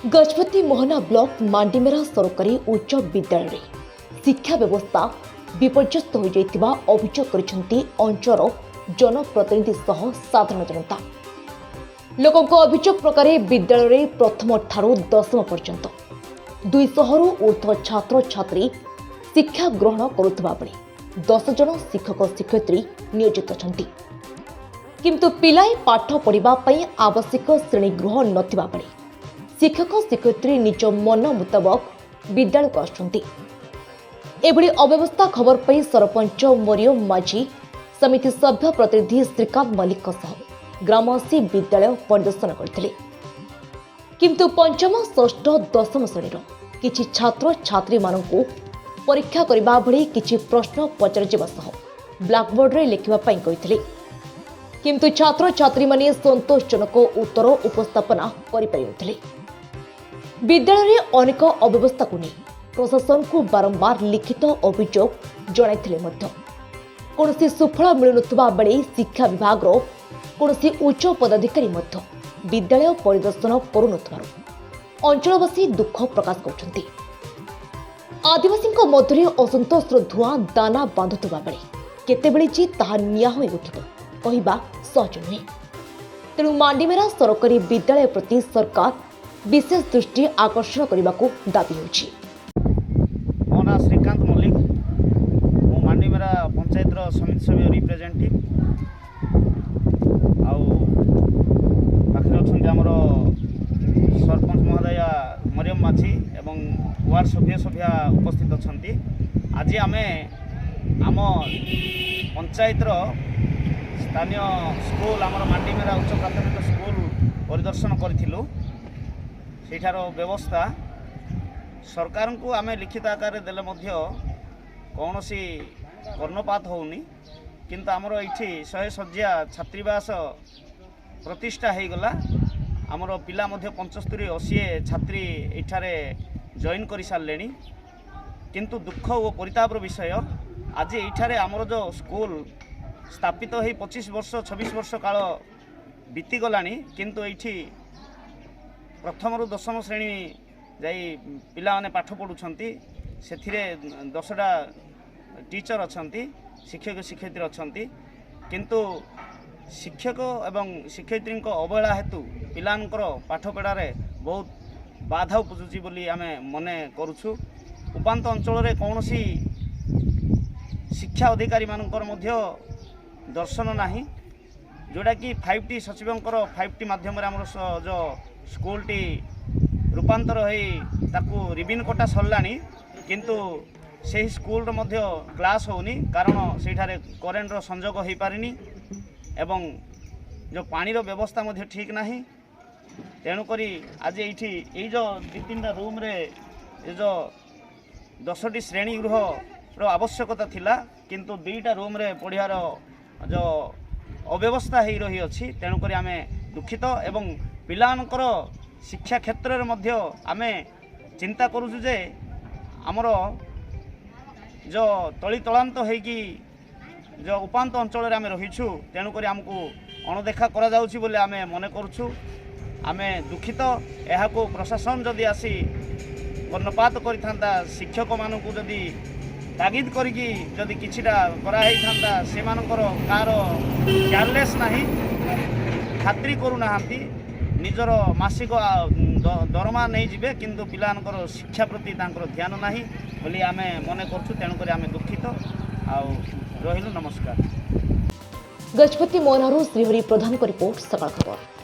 Gajapati Mohana block मांडीमेरा सरकारी उच्च विद्यालय शिक्षा व्यवस्था विपर्यस्त हो जाइतिबा अभियोग करिसेंती अंचल जनप्रतिनिधि सह साधारण जनता। लोकंक अभियोग प्रकार विद्यालय प्रथम ठारू दशम पर्यंत 200 रु ऊर्ध्व छात्र छात्री शिक्षा ग्रहण करुवा बेले 10 जन शिक्षक शिक्षयित्री नियोजित अछंती। किंतु पिलाए पाठ पढ़िबा पई आवश्यक श्रेणीगृह नथिबा बेले शिक्षक शिक्षयित्री निज मन मुताबक विद्यालय को आसुंती। एभली अव्यवस्था खबर पाई सरपंच मरियम माझी समिति सभ्य प्रतिनिधि श्रीकांत मल्लिक ग्रामवासी विद्यालय परिदर्शन करथिले। किंतु पंचम षष्ठ दशम श्रेणीर किछि छात्र छात्री मानकु परीक्षा करबा भली किछि प्रश्न पचराजिबा सह ब्लैकबोर्ड रे लिखिबा पई कहिथिले। किंतु छात्र छात्री माने संतोषजनक उत्तर उपस्थापना करि परिउथिले। विद्यालय रे अनेक अव्यवस्था को नहीं प्रशासन को बारंबार लिखित अभियोग जणाइथिले मध्य कोनोसी सुफल मिलुनथुबा बेले शिक्षा विभाग रो कोनोसी उच्च पदाधिकारी मध्य विद्यालय परिदर्शन करुनथुबारु अंचलवासी दुख प्रकाश करछंती। आदिवासी मध्य असंतोष धुआं दाना बांधुवा बेले केतेबेले जे ताहा निया होई उठिबो कहिबा सहज नुहे। तेणु मांडीमेरा सरकारी विद्यालय प्रति सरकार विशेष दृष्टि आकर्षण करने को दाबी होछि। मो ना श्रीकांत मल्लिक मो मांडीमेरा पंचायत समिति सभ्य रिप्रेजेंटेटिव आउ पाखे अच्छा आमर सरपंच महोदया मरियम माझी एवं वार्ड सभ्या उपस्थित अच्छा। आज आम आम पंचायत स्थानीय स्कूल आमर मांडीमेरा उच्च प्राथमिक स्कूल परिदर्शन करूँ। सेठार व्यवस्था सरकार को आम लिखित आकार देले मध्य कौन सी कर्णपात होनी, किंतु आमर ये 100 शज्या छात्रीवास प्रतिष्ठा हो गला। आमर पिला मध्य 75-80 छात्री एठारे जॉइन कर सारे। किंतु दुख और परितापर विषय आज एठारे आमर जो स्कूल स्थापित हो 25 वर्ष 26 वर्ष काल बीतीगला, किंतु ये प्रथम रु दशम श्रेणी जाई पिला माने पाठ पढ़ुछंती। सेथिरे 10टा टीचर अछंती, शिक्षक शिक्षयित्री अछंती, किंतु शिक्षक एवं शिक्षयित्री अवहेला हेतु पिलांकर पाठ पढ़ारे बहुत बाधा उपजुची बोली आमे मने करूछु। उपांत अंचल रे कौनसी शिक्षा अधिकारी मानकर मध्य दर्शन नाही, जोड़ा कि 5T सचिवंकर 5T माध्यम आम जो स्कूल टी रूपांतर हो ताकू रिबिन कटा सरला, किंतु से स्कूल मध्य क्लास होनी कारण सेठारे करेन्ट संजोग हो पारिनी एवं जो पानी रो व्यवस्था मध्य ठीक नाही। तेणुक आज ये जो 2-3टा रूम रे जो 10टी श्रेणी गृह रो आवश्यकता थिला, किंतु 2टा रूम रे पढ़ियार जो अव्यवस्था हो रही अच्छी। तेणुक आम दुखित एवं पिलानकर शिक्षा क्षेत्र में मध्य आम चिंता करूँ जे आमर जो तली तलांत होगी जो उपांत अंचल आम रहीछु, तेणुक आमको अणदेखा करा जाउछि बोले आम मन करूछु। आम दुखित यह प्रशासन जदि आसी कर्णपात करता शिक्षक मानू जदि तागिद करी जदि किछिटा कराई था से कार केयरलेस नहीं, खात्री करूना निजर मासिक दरमा नहीं जिबे, किंतु पिलानकर शिक्षा प्रति ध्यान नहीं बोली आम मन करूँ। तेणुक आम दुखित रहिलु। नमस्कार। गजपति मोहनारू श्रीहरि प्रधान को रिपोर्ट सकाळ खबर।